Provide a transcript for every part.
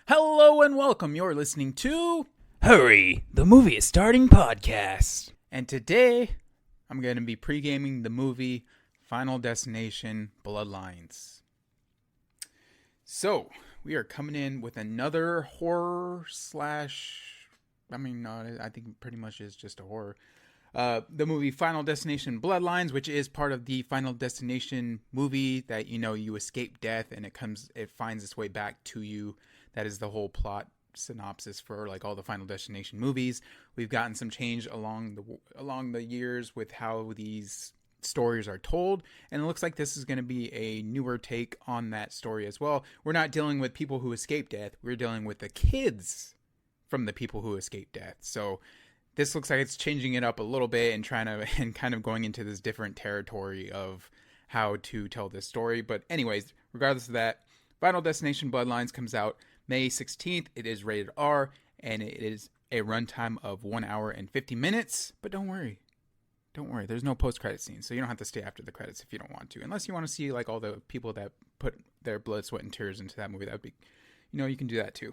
Hello and welcome. You're listening to Hurry, the Movie is Starting podcast. And today, I'm going to be pre-gaming the movie Final Destination Bloodlines. So, we are coming in with another horror slash... I think pretty much is just a horror. The movie Final Destination Bloodlines, which is part of the Final Destination movie that, you escape death and it finds its way back to you. That is the whole plot synopsis for like all the Final Destination movies. We've gotten some change along the years with how these stories are told, and it looks like this is going to be a newer take on that story as well. We're not dealing with people who escape death. We're dealing with the kids from the people who escape death. So this looks like it's changing it up a little bit and kind of going into this different territory of how to tell this story. But anyways, regardless of that, Final Destination Bloodlines comes out May 16th. It is rated R, and it is a runtime of 1 hour and 50 minutes. But don't worry. There's no post-credit scene, so you don't have to stay after the credits if you don't want to. Unless you want to see like all the people that put their blood, sweat, and tears into that movie. That would be, you can do that too.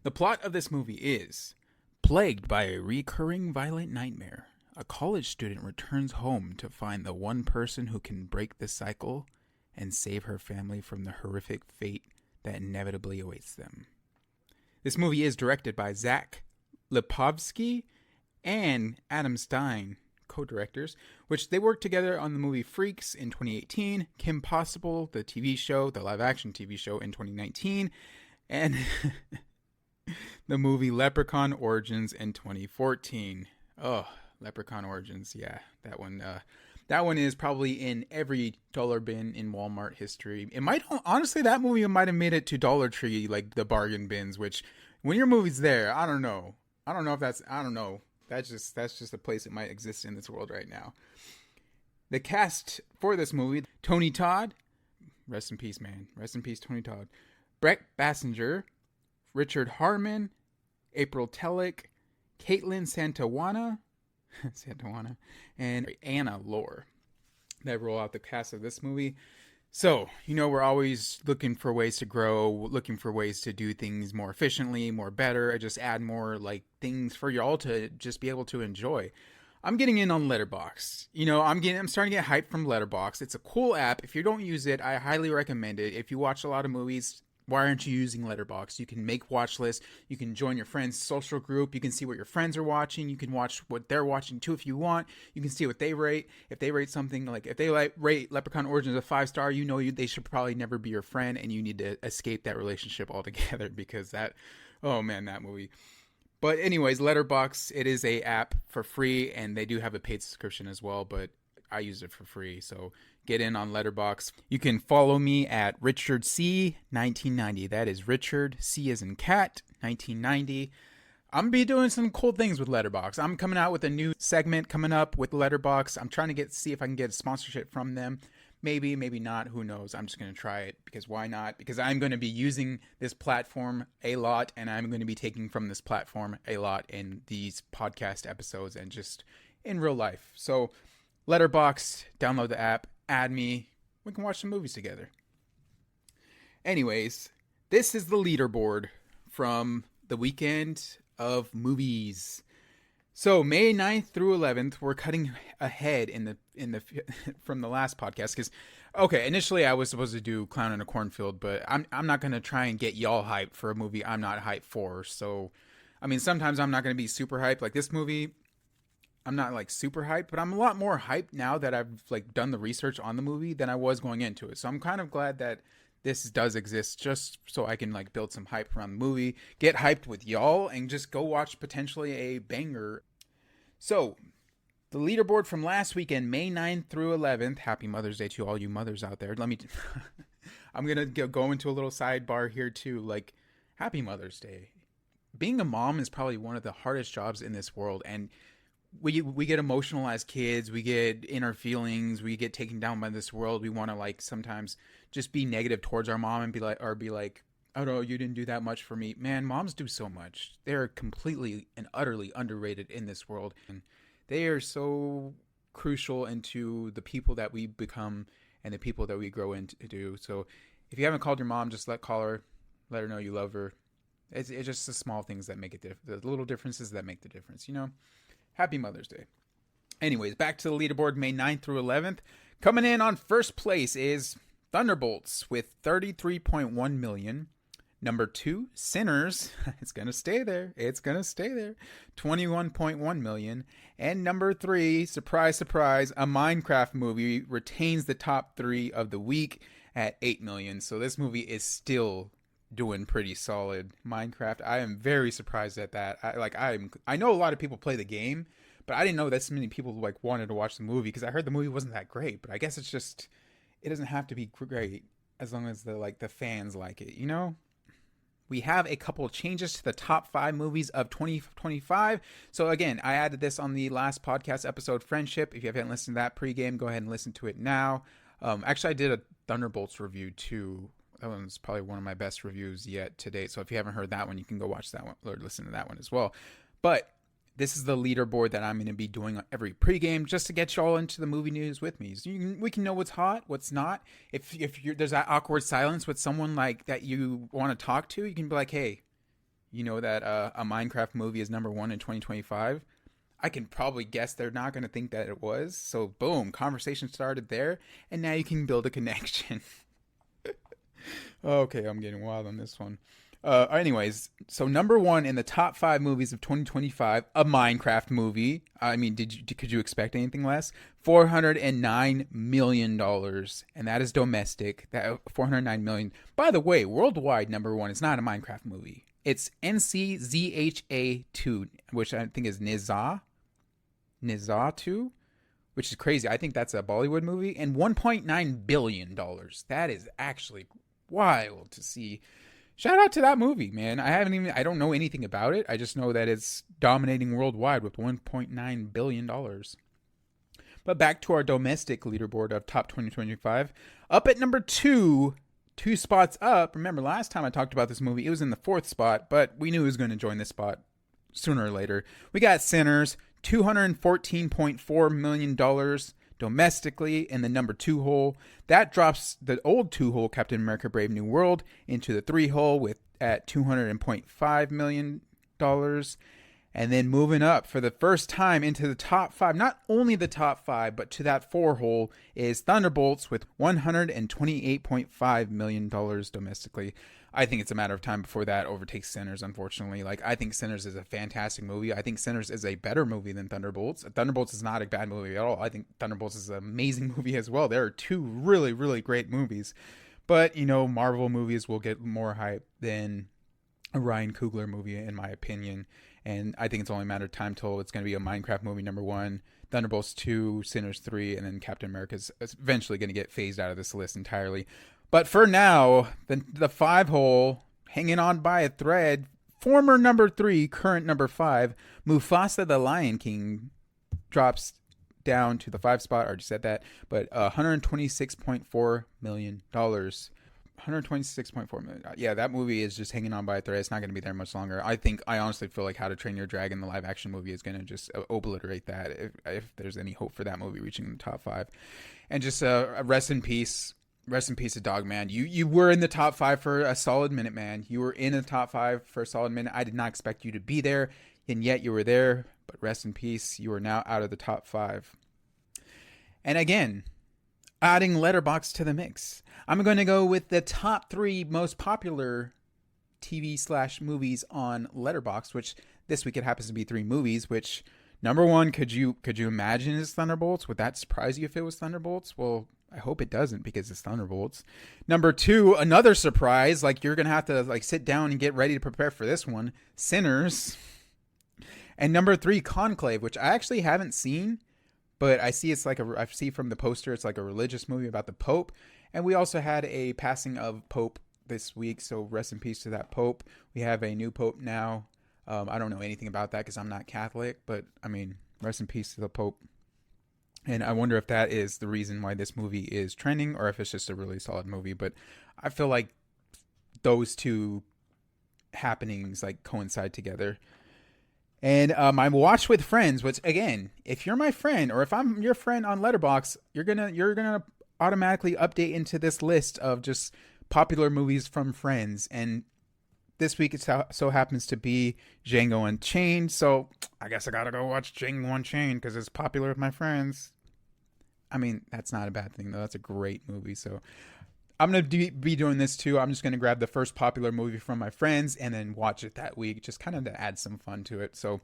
The plot of this movie is: plagued by a recurring violent nightmare, a college student returns home to find the one person who can break the cycle and save her family from the horrific fate that inevitably awaits them. This movie is directed by Zach Lipovsky and Adam Stein, co-directors, which they worked together on the movie Freaks in 2018, Kim Possible, the TV show, the live-action TV show in 2019, and the movie Leprechaun Origins in 2014. Oh, Leprechaun Origins, yeah, that one is probably in every dollar bin in Walmart history. It might, honestly, that movie might have made it to Dollar Tree, like the bargain bins, which when your movie's there, I don't know. That's just a place it might exist in this world right now. The cast for this movie: Tony Todd, rest in peace, man. Rest in peace, Tony Todd. Brett Bassinger, Richard Harmon, April Tellick, Caitlin Santawana, and Anna Lore that roll out the cast of this movie. So, we're always looking for ways to grow, looking for ways to do things more efficiently, more better, just add more like things for y'all to just be able to enjoy. I'm getting in on Letterboxd. I'm starting to get hyped from Letterboxd. It's a cool app. If you don't use it, I highly recommend it. If you watch a lot of movies, why aren't you using Letterboxd? You can make watch lists. You can join your friends' social group. You can see what your friends are watching. You can watch what they're watching too if you want. You can see what they rate. If they rate something, like if they rate Leprechaun Origins a 5-star, they should probably never be your friend, and you need to escape that relationship altogether because that movie. But anyways, Letterboxd, it is a app for free, and they do have a paid subscription as well, but I use it for free, so get in on Letterboxd. You can follow me at Richard C 1990. That is Richard C as in cat 1990. I'm gonna be doing some cool things with Letterboxd. I'm coming out with a new segment coming up with Letterboxd. I'm trying to see if I can get a sponsorship from them. Maybe not. Who knows? I'm just gonna try it because why not? Because I'm going to be using this platform a lot, and I'm going to be taking from this platform a lot in these podcast episodes and just in real life. So Letterboxd, download the app, add me, we can watch some movies together. Anyways, this is the leaderboard from the weekend of movies. So May 9th through 11th, we're cutting ahead in the from the last podcast because initially I was supposed to do Clown in a Cornfield, but I'm not going to try and get y'all hyped for a movie I'm not hyped for. So sometimes I'm not going to be super hyped. Like this movie, I'm not like super hyped, but I'm a lot more hyped now that I've like done the research on the movie than I was going into it. So I'm kind of glad that this does exist just so I can like build some hype around the movie, get hyped with y'all, and just go watch potentially a banger. So the leaderboard from last weekend, May 9th through 11th. Happy Mother's Day to all you mothers out there. I'm going to go into a little sidebar here too. Like, happy Mother's Day. Being a mom is probably one of the hardest jobs in this world, and we get emotional as kids. We get inner feelings. We get taken down by this world. We want to like sometimes just be negative towards our mom and be like, oh no, you didn't do that much for me. Man, moms do so much. They're completely and utterly underrated in this world, and they are so crucial into the people that we become and the people that we grow into. So if you haven't called your mom, just call her. Let her know you love her. It's just the small things that make it different. The little differences that make the difference, you know? Happy Mother's Day. Anyways, back to the leaderboard, May 9th through 11th. Coming in on first place is Thunderbolts with 33.1 million. Number 2, Sinners. It's going to stay there. 21.1 million. And number 3, surprise, surprise, a Minecraft movie retains the top 3 of the week at 8 million. So this movie is still doing pretty solid. Minecraft, I am very surprised at that. I know a lot of people play the game, but I didn't know that so many people like wanted to watch the movie, because I heard the movie wasn't that great. But I guess it's just, it doesn't have to be great as long as the fans like it, you know? We have a couple of changes to the top 5 movies of 2025. So again, I added this on the last podcast episode, Friendship. If you haven't listened to that pregame, go ahead and listen to it now. Actually, I did a Thunderbolts review too. That one's probably one of my best reviews yet to date. So if you haven't heard that one, you can go watch that one or listen to that one as well. But this is the leaderboard that I'm going to be doing every pregame, just to get you all into the movie news with me. So we can know what's hot, what's not. If there's that awkward silence with someone like that you want to talk to, you can be like, hey, you know that a Minecraft movie is number 1 in 2025? I can probably guess they're not going to think that it was. So boom, conversation started there, and now you can build a connection. Okay, I'm getting wild on this one. Anyways, so number 1 in the top 5 movies of 2025, a Minecraft movie. I mean, could you expect anything less? $409 million, and that is domestic. That $409 million. By the way, worldwide, number 1 is not a Minecraft movie. It's NCZHA 2, which I think is Nizza 2, which is crazy. I think that's a Bollywood movie, and $1.9 billion. That is actually wild to see. Shout out to that movie, man. I don't know anything about it. I just know that it's dominating worldwide with $1.9 billion. But back to our domestic leaderboard of top 2025. Up at number 2, 2 spots up. Remember, last time I talked about this movie, it was in the 4th spot, but we knew it was going to join this spot sooner or later. We got Sinners, $214.4 million domestically in the number 2 hole. That drops the old 2 hole Captain America Brave New World into the 3 hole at $200.5 million. And then moving up for the first time into the top 5, not only the top 5, but to that 4 hole is Thunderbolts with $128.5 million domestically. I think it's a matter of time before that overtakes Sinners, unfortunately. I think Sinners is a fantastic movie. I think Sinners is a better movie than Thunderbolts. Thunderbolts is not a bad movie at all. I think Thunderbolts is an amazing movie as well. There are 2 really, really great movies. But, Marvel movies will get more hype than a Ryan Coogler movie, in my opinion. And I think it's only a matter of time till it's going to be a Minecraft movie, number 1, Thunderbolts 2, Sinners 3, and then Captain America's eventually going to get phased out of this list entirely. But for now, the 5 hole, hanging on by a thread, former number 3, current number 5, Mufasa the Lion King drops down to the 5 spot. I already said that, but $126.4 million. $126.4 million. Yeah, that movie is just hanging on by a thread. It's not going to be there much longer. I honestly feel like How to Train Your Dragon, the live action movie, is going to just obliterate that if there's any hope for that movie reaching the top 5. And just rest in peace. Rest in peace to Dogman. You were in the top 5 for a solid minute, man. You were in the top 5 for a solid minute. I did not expect you to be there, and yet you were there. But rest in peace. You are now out of the top 5. And again, adding Letterboxd to the mix, I'm going to go with the top 3 most popular TV/movies on Letterboxd, which this week it happens to be 3 movies, which number 1, could you imagine is Thunderbolts? Would that surprise you if it was Thunderbolts? Well, I hope it doesn't, because it's Thunderbolts. Number 2, another surprise, you're going to have to sit down and get ready to prepare for this one, Sinners. And number 3, Conclave, which I actually haven't seen, but I see I see from the poster it's like a religious movie about the Pope. And we also had a passing of Pope this week, so rest in peace to that Pope. We have a new Pope now. I don't know anything about that because I'm not Catholic, but I mean, rest in peace to the Pope. And I wonder if that is the reason why this movie is trending, or if it's just a really solid movie. But I feel like those 2 happenings coincide together. And my watch with friends, which again, if you're my friend, or if I'm your friend on Letterboxd, you're gonna automatically update into this list of just popular movies from friends. And this week it so happens to be Django Unchained. So I guess I gotta go watch Django Unchained because it's popular with my friends. I mean, that's not a bad thing though. That's a great movie. So I'm going to be doing this too. I'm just going to grab the first popular movie from my friends and then watch it that week, just kind of to add some fun to it. So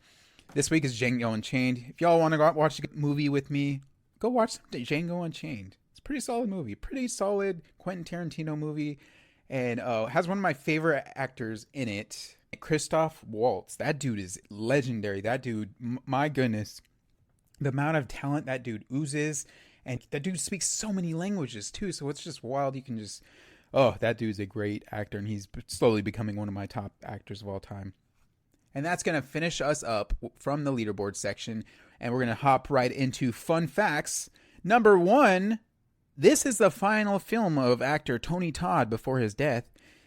this week is Django Unchained. If y'all want to go watch a movie with me, go watch Django Unchained. It's a pretty solid movie. Pretty solid Quentin Tarantino movie. And has one of my favorite actors in it, Christoph Waltz. That dude is legendary. That dude, my goodness. The amount of talent that dude oozes. And that dude speaks so many languages too, so it's just wild. You can just, that dude's a great actor, and he's slowly becoming one of my top actors of all time. And that's going to finish us up from the leaderboard section, and we're going to hop right into fun facts. Number 1, this is the final film of actor Tony Todd before his death.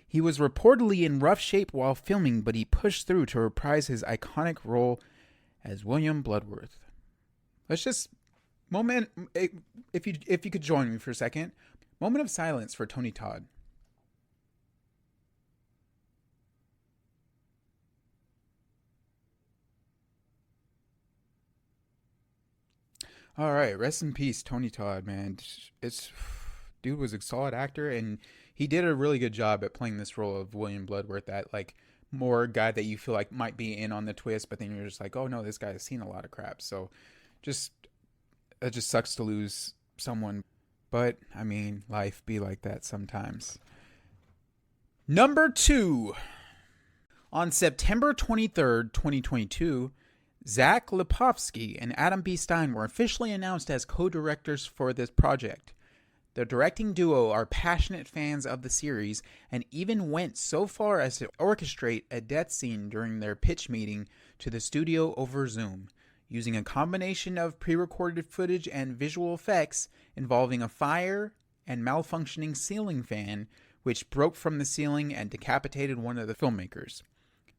He was reportedly in rough shape while filming, but he pushed through to reprise his iconic role as William Bloodworth. Let's just... if you could join me for a second. Moment of silence for Tony Todd. All right, rest in peace, Tony Todd, man. Dude was a solid actor, and he did a really good job at playing this role of William Bloodworth, that like more guy that you feel like might be in on the twist, but then you're just like, oh no, this guy has seen a lot of crap. So it just sucks to lose someone. But, I mean, life be like that sometimes. Number 2. On September 23rd, 2022, Zach Lipovsky and Adam B. Stein were officially announced as co-directors for this project. The directing duo are passionate fans of the series and even went so far as to orchestrate a death scene during their pitch meeting to the studio over Zoom, using a combination of pre-recorded footage and visual effects involving a fire and malfunctioning ceiling fan, which broke from the ceiling and decapitated one of the filmmakers.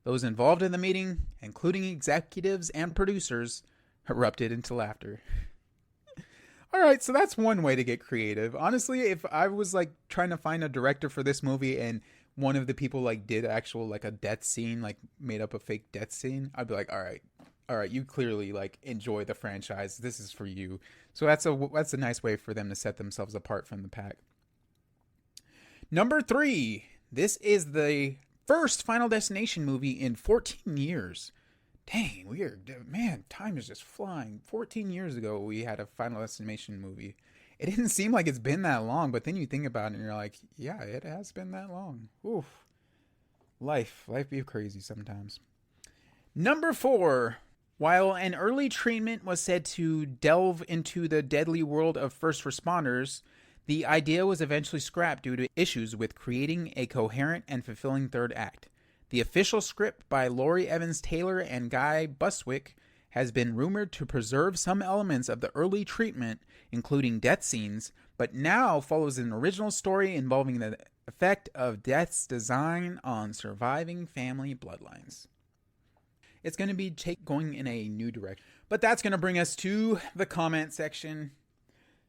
Those involved in the meeting, including executives and producers, erupted into laughter. Alright, so that's one way to get creative. Honestly, if I was like trying to find a director for this movie and one of the people like did actual like a death scene, like made up a fake death scene, I'd be like, alright, you clearly like enjoy the franchise. This is for you. So that's a nice way for them to set themselves apart from the pack. Number 3. This is the first Final Destination movie in 14 years. Dang, man, time is just flying. 14 years ago, we had a Final Destination movie. It didn't seem like it's been that long, but then you think about it and you're like, yeah, it has been that long. Oof. Life be crazy sometimes. Number 4. While an early treatment was said to delve into the deadly world of first responders, the idea was eventually scrapped due to issues with creating a coherent and fulfilling third act. The official script by Laurie Evans Taylor and Guy Buswick has been rumored to preserve some elements of the early treatment, including death scenes, but now follows an original story involving the effect of death's design on surviving family bloodlines. It's going to be going in a new direction. But that's going to bring us to the comment section.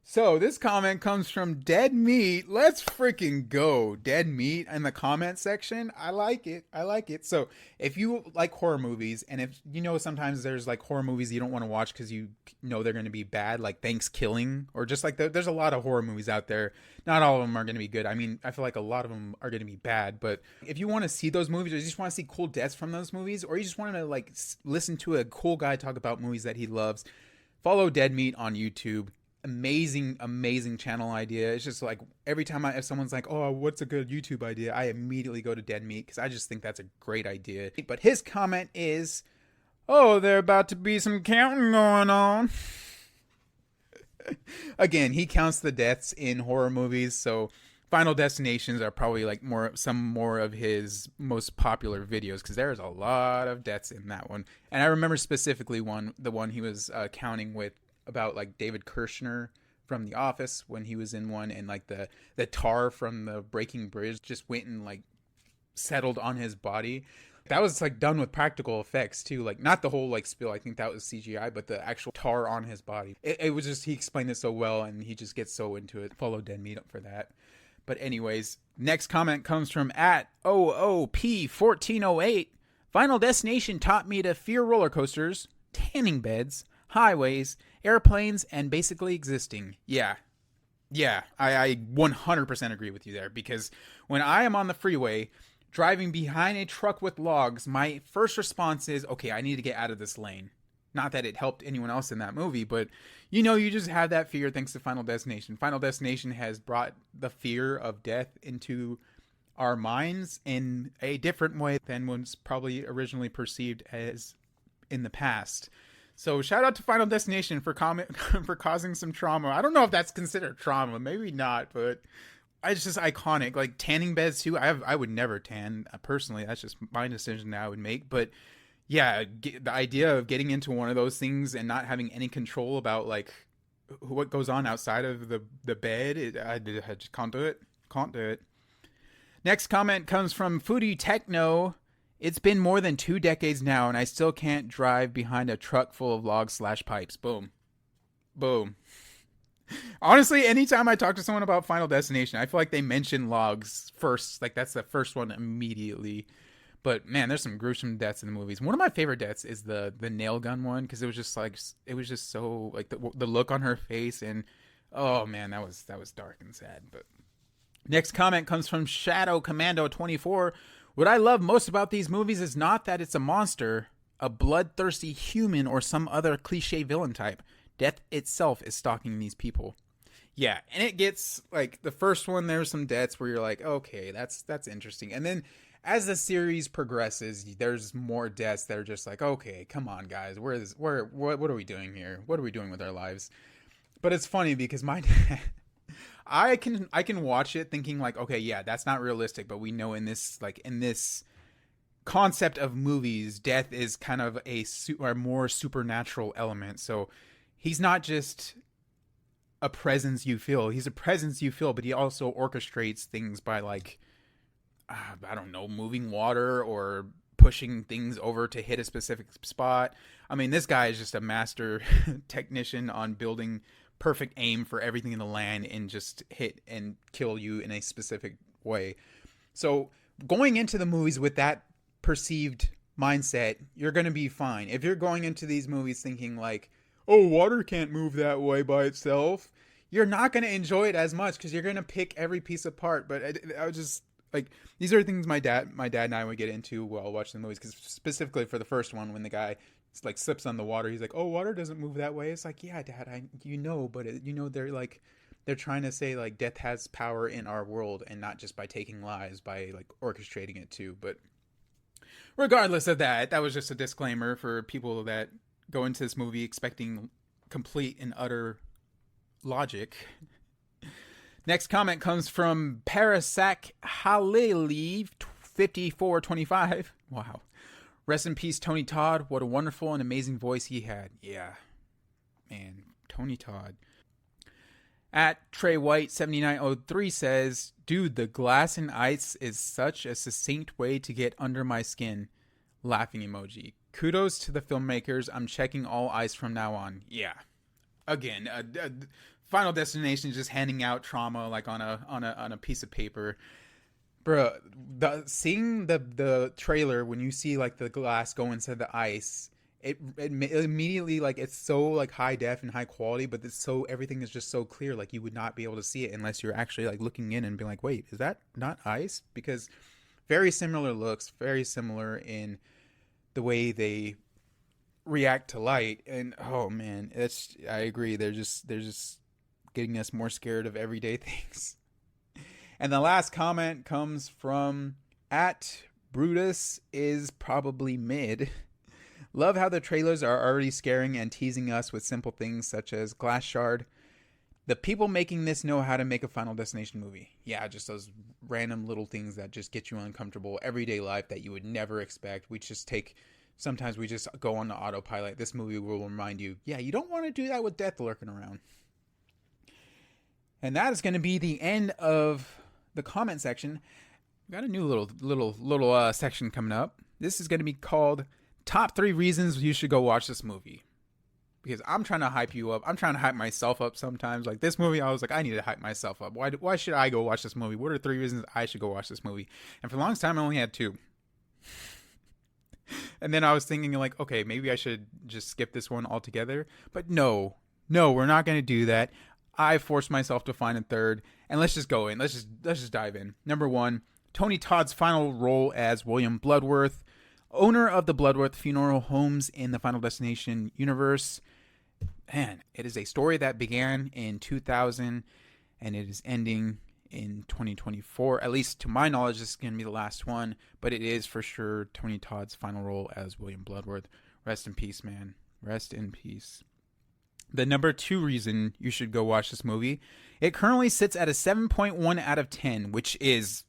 So this comment comes from Dead Meat. Let's freaking go. Dead Meat in the comment section. I like it. So if you like horror movies, and if you know sometimes there's like horror movies you don't want to watch because you know they're going to be bad, like Thanksgiving, or just like there's a lot of horror movies out there. Not all of them are going to be good. I mean, I feel like a lot of them are going to be bad. But if you want to see those movies, or you just want to see cool deaths from those movies, or you just want to like listen to a cool guy talk about movies that he loves, follow Dead Meat on YouTube. Amazing channel idea. It's just like every time if someone's like, oh, what's a good YouTube idea, I immediately go to Dead Meat because I just think that's a great idea. But his comment is, oh, there about to be some counting going on. Again, he counts the deaths in horror movies, so Final Destinations are probably like some more of his most popular videos because there's a lot of deaths in that one. And I remember specifically the one he was counting with about like David Kirshner from The Office when he was in one, and like the tar from the breaking bridge just went and like settled on his body. That was like done with practical effects too, like not the whole like spill, I think that was CGI, but the actual tar on his body. It was just, he explained it so well and he just gets so into it. Follow Dead Meat up for that. But anyways, next comment comes from at OOP1408. Final Destination taught me to fear roller coasters, tanning beds, highways, airplanes, and basically existing. Yeah, I 100% agree with you there, because when I am on the freeway driving behind a truck with logs, my first response is, okay, I need to get out of this lane. Not that it helped anyone else in that movie, but you just have that fear thanks to Final Destination. Final Destination has brought the fear of death into our minds in a different way than was probably originally perceived as in the past. So shout out to Final Destination for for causing some trauma. I don't know if that's considered trauma, maybe not, but it's just iconic. Like tanning beds too. I would never tan personally. That's just my decision that I would make. But yeah, the idea of getting into one of those things and not having any control about like what goes on outside of the bed, I just can't do it. Can't do it. Next comment comes from Foodie Techno. It's been more than 2 decades now, and I still can't drive behind a truck full of logs/pipes. Boom. Boom. Honestly, anytime I talk to someone about Final Destination, I feel like they mention logs first. Like, that's the first one immediately. But, man, there's some gruesome deaths in the movies. One of my favorite deaths is the nail gun one, because it was just so, like, the look on her face, and, oh, man, that was dark and sad. But next comment comes from Shadow Commando 24. What I love most about these movies is not that it's a monster, a bloodthirsty human, or some other cliche villain type. Death itself is stalking these people. Yeah, and it gets, like, the first one, there's some deaths where you're like, okay, that's interesting. And then as the series progresses, there's more deaths that are just like, okay, come on, guys, what are we doing here? What are we doing with our lives? But it's funny because my dad... I can watch it thinking like, okay, yeah, that's not realistic, but we know in this concept of movies, death is kind of a more supernatural element. So he's not just a presence you feel. He's a presence you feel, but he also orchestrates things by like, I don't know, moving water or pushing things over to hit a specific spot. I mean, this guy is just a master technician on building perfect aim for everything in the land and just hit and kill you in a specific way. So going into the movies with that perceived mindset, you're going to be fine. If you're going into these movies thinking like, oh, water can't move that way by itself, you're not going to enjoy it as much because you're going to pick every piece apart. But I was just like, these are things my dad and I would get into while watching the movies, because specifically for the first one, when the guy like slips on the water, he's like, oh, water doesn't move that way. It's like, yeah, Dad, but they're trying to say like death has power in our world, and not just by taking lives, by like orchestrating it too. But regardless of that was just a disclaimer for people that go into this movie expecting complete and utter logic. Next comment comes from Parasak Halili 5425. Wow. Rest in peace, Tony Todd. What a wonderful and amazing voice he had. Yeah. Man, Tony Todd. At Trey White 7903 says, dude, the glass and ice is such a succinct way to get under my skin. Laughing emoji. Kudos to the filmmakers. I'm checking all ice from now on. Yeah. Again, Final Destination is just handing out trauma like on a piece of paper. Bro, seeing the trailer, when you see like the glass go inside the ice, it immediately, like, it's so like high def and high quality, but it's so, everything is just so clear, like you would not be able to see it unless you're actually like looking in and being like, wait, is that not ice? Because very similar looks, very similar in the way they react to light, and oh man, I agree. They're just getting us more scared of everyday things. And the last comment comes from at Brutus is probably mid. Love how the trailers are already scaring and teasing us with simple things such as glass shard. The people making this know how to make a Final Destination movie. Yeah, just those random little things that just get you uncomfortable, everyday life that you would never expect. Sometimes we just go on the autopilot. This movie will remind you, yeah, you don't want to do that with death lurking around. And that is going to be the end of the comment section. We got a new little section coming up. This is going to be called Top 3 Reasons You Should Go Watch This Movie. because I'm trying to hype you up. I'm trying to hype myself up sometimes. Like this movie, I was like, I need to hype myself up. Why should I go watch this movie? What are 3 reasons I should go watch this movie? And for the longest time, I only had 2. And then I was thinking like, okay, maybe I should just skip this one altogether. But no, we're not going to do that. I forced myself to find a third, and let's just go in. Let's just dive in. Number 1, Tony Todd's final role as William Bloodworth, owner of the Bloodworth Funeral Homes in the Final Destination universe. Man, it is a story that began in 2000 and it is ending in 2024. At least to my knowledge, this is going to be the last one, but it is for sure Tony Todd's final role as William Bloodworth. Rest in peace, man. Rest in peace. The number 2 reason you should go watch this movie, it currently sits at a 7.1 out of 10, which is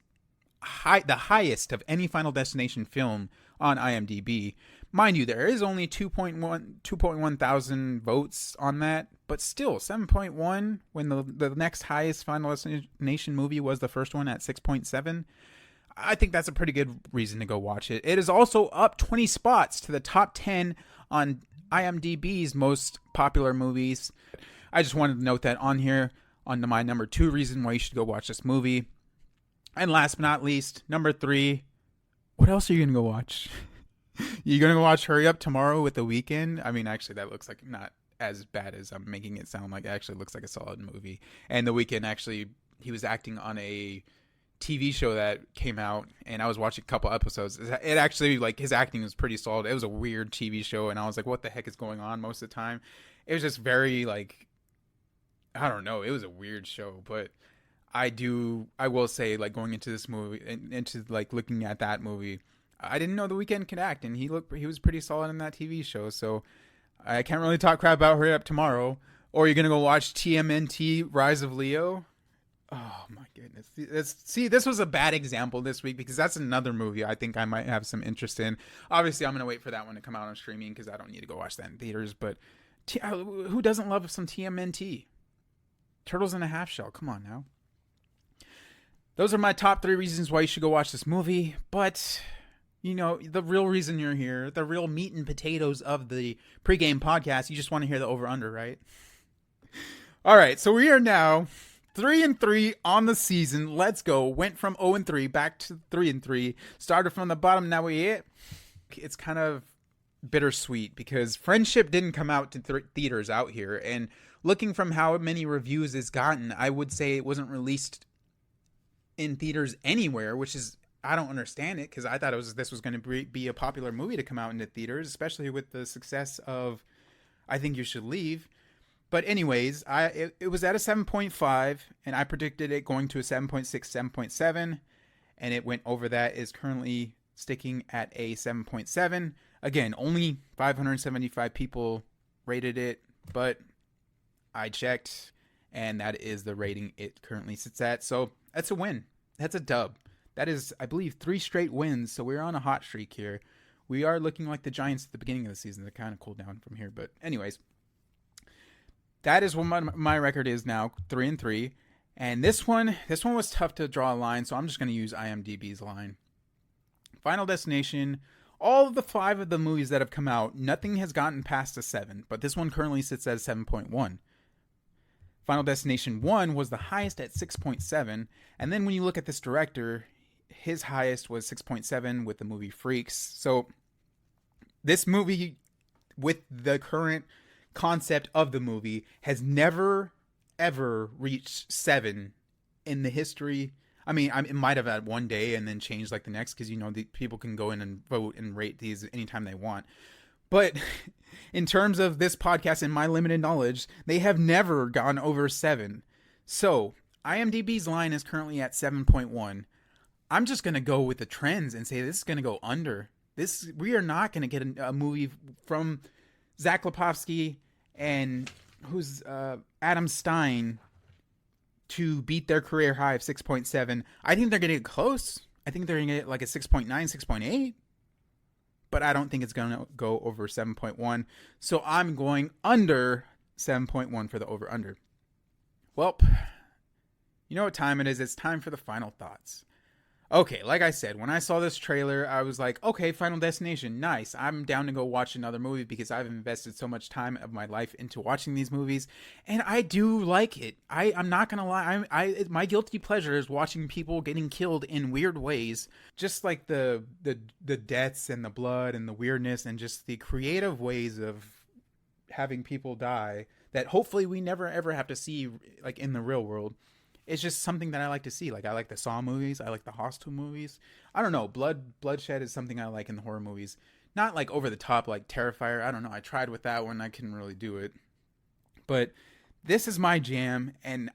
the highest of any Final Destination film on IMDb. Mind you, there is only 2.1 thousand votes on that, but still 7.1 when the next highest Final Destination movie was the first one at 6.7. I think that's a pretty good reason to go watch it. It is also up 20 spots to the top 10 on IMDb's most popular movies. I just wanted to note that on here, on my number 2 reason why you should go watch this movie. And last but not least, number 3, what else are you going to go watch? You're going to go watch Hurry Up Tomorrow with The Weeknd? I mean, actually, that looks like not as bad as I'm making it sound like. It actually looks like a solid movie. And The Weeknd, actually, he was acting on a TV show that came out, and I was watching a couple episodes. It actually, like, his acting was pretty solid. It was a weird TV show, and I was like, what the heck is going on most of the time? It was just very, like, I don't know. It was a weird show, but I will say, like, going into this movie, into, like, looking at that movie, I didn't know The Weeknd could act, and he was pretty solid in that TV show, so I can't really talk crap about Hurry Up Tomorrow. Or you're going to go watch TMNT Rise of Leo? Oh, my goodness. This was a bad example this week, because that's another movie I think I might have some interest in. Obviously, I'm going to wait for that one to come out on streaming, because I don't need to go watch that in theaters, but who doesn't love some TMNT? Turtles in a Half Shell, come on now. Those are my top 3 reasons why you should go watch this movie, but you know, the real reason you're here, the real meat and potatoes of the pregame podcast, you just want to hear the over-under, right? All right, so we are now 3-3 on the season. Let's go. Went from 0-3 back to 3-3. Started from the bottom, now we're here. It's kind of bittersweet because Friendship didn't come out to theaters out here, and looking from how many reviews it's gotten, I would say it wasn't released in theaters anywhere, which is, I don't understand it, because I thought this was going to be a popular movie to come out into theaters, especially with the success of I Think You Should Leave. But anyways, it was at a 7.5, and I predicted it going to a 7.6, 7.7, and it went over that. Is currently sticking at a 7.7. Again, only 575 people rated it, but I checked, and that is the rating it currently sits at. So that's a win. That's a dub. That is, I believe, 3 straight wins, so we're on a hot streak here. We are looking like the Giants at the beginning of the season. They kind of cooled down from here, but anyways, that is what my record is now, 3-3. And this one was tough to draw a line, so I'm just going to use IMDb's line. Final Destination, all of the 5 of the movies that have come out, nothing has gotten past a 7, but this one currently sits at a 7.1. Final Destination 1 was the highest at 6.7, and then when you look at this director, his highest was 6.7 with the movie Freaks. So this movie, with the current concept of the movie, has never, ever reached 7 in the history. I mean, it might have had one day and then changed like the next, because, you know, the people can go in and vote and rate these anytime they want. But in terms of this podcast and my limited knowledge, they have never gone over 7. So IMDb's line is currently at 7.1. I'm just going to go with the trends and say this is going to go under. We are not going to get a movie from Zach Lipovsky and Adam Stein to beat their career high of 6.7. I think they're going to get close. I think they're going to get like a 6.9, 6.8. But I don't think it's going to go over 7.1. So I'm going under 7.1 for the over-under. Well, you know what time it is. It's time for the final thoughts. Okay, like I said, when I saw this trailer, I was like, okay, Final Destination, nice. I'm down to go watch another movie because I've invested so much time of my life into watching these movies, and I do like it. I'm not gonna lie, my guilty pleasure is watching people getting killed in weird ways, just like the deaths and the blood and the weirdness and just the creative ways of having people die that hopefully we never ever have to see like in the real world. It's just something that I like to see. Like I like the Saw movies, I like the Hostel movies. I don't know, bloodshed is something I like in the horror movies. Not like over the top like Terrifier. I don't know. I tried with that one. I couldn't really do it. But this is my jam, and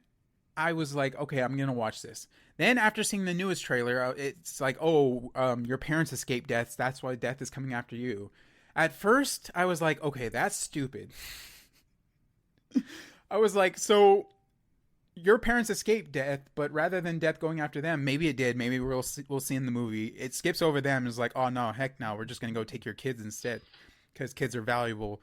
I was like, okay, I'm gonna watch this. Then after seeing the newest trailer, it's like, oh, your parents escaped death. That's why death is coming after you. At first, I was like, okay, that's stupid. I was like, so your parents escaped death, but rather than death going after them, maybe it did. Maybe we'll see in the movie. It skips over them. It's like, oh no, heck no, we're just gonna go take your kids instead, because kids are valuable.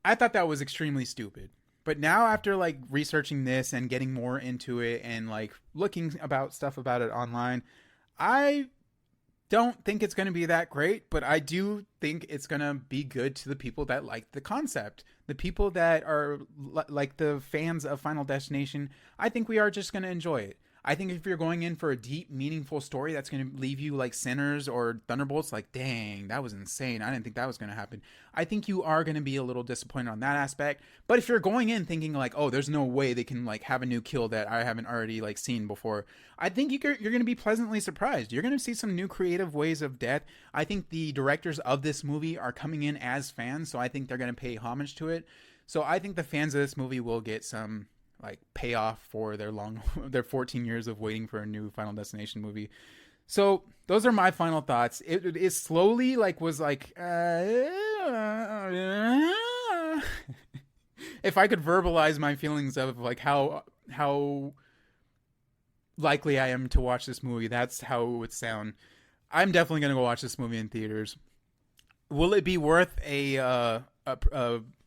I thought that was extremely stupid. But now after like researching this and getting more into it and like looking about stuff about it online, I don't think it's going to be that great, but I do think it's going to be good to the people that like the concept. The people that are like the fans of Final Destination, I think we are just going to enjoy it. I think if you're going in for a deep, meaningful story that's going to leave you like Sinners or Thunderbolts, like, dang, that was insane. I didn't think that was going to happen. I think you are going to be a little disappointed on that aspect. But if you're going in thinking like, oh, there's no way they can like have a new kill that I haven't already like seen before, I think you're going to be pleasantly surprised. You're going to see some new creative ways of death. I think the directors of this movie are coming in as fans, so I think they're going to pay homage to it. So I think the fans of this movie will get some like payoff for their 14 years of waiting for a new Final Destination movie. So those are my final thoughts. It is slowly like was like if I could verbalize my feelings of like how likely I am to watch this movie, that's how it would sound. I'm definitely gonna go watch this movie in theaters. Will it be worth a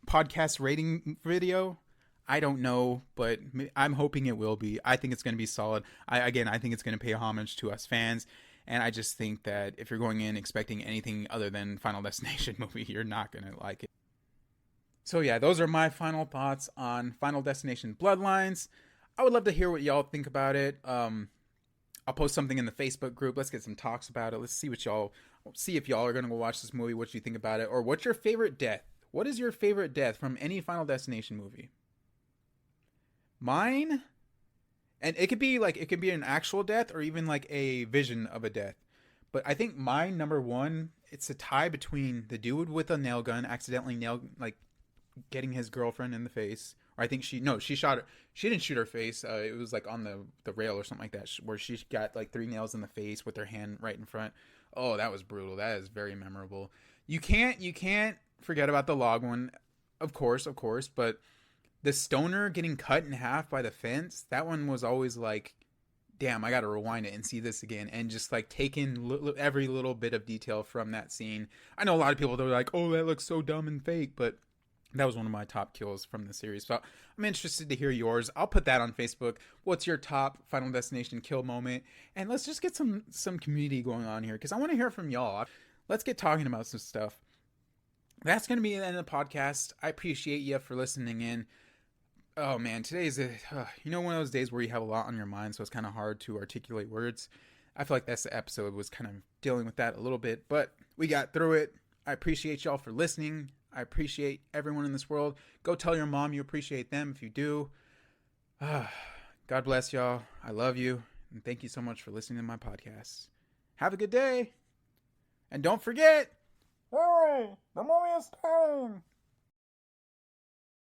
podcast rating video? I don't know, but I'm hoping it will be. I think it's going to be solid. I think it's going to pay homage to us fans. And I just think that if you're going in expecting anything other than Final Destination movie, you're not going to like it. So yeah, those are my final thoughts on Final Destination Bloodlines. I would love to hear what y'all think about it. I'll post something in the Facebook group. Let's get some talks about it. Let's see if y'all are going to go watch this movie, what you think about it, or what's your favorite death? What is your favorite death from any Final Destination movie? Mine, and it could be an actual death or even like a vision of a death. But I think mine number one, it's a tie between the dude with a nail gun accidentally getting his girlfriend in the face. Or I think she shot her. She didn't shoot her face. It was like on the rail or something like that, where she got like 3 nails in the face with her hand right in front. Oh, that was brutal. That is very memorable. You can't forget about the log one, of course, but the stoner getting cut in half by the fence, that one was always like, damn, I gotta rewind it and see this again, and just like take in every little bit of detail from that scene. I know a lot of people that are like, oh, that looks so dumb and fake, but that was one of my top kills from the series. So I'm interested to hear yours. I'll put that on Facebook. What's your top Final Destination kill moment? And let's just get some community going on here, because I want to hear from y'all. Let's get talking about some stuff. That's going to be the end of the podcast. I appreciate you for listening in. Oh man, today's one of those days where you have a lot on your mind, so it's kind of hard to articulate words. I feel like this episode was kind of dealing with that a little bit, but we got through it. I appreciate y'all for listening. I appreciate everyone in this world. Go tell your mom you appreciate them if you do. God bless y'all. I love you, and thank you so much for listening to my podcast. Have a good day, and don't forget, hurry, the movie is starting.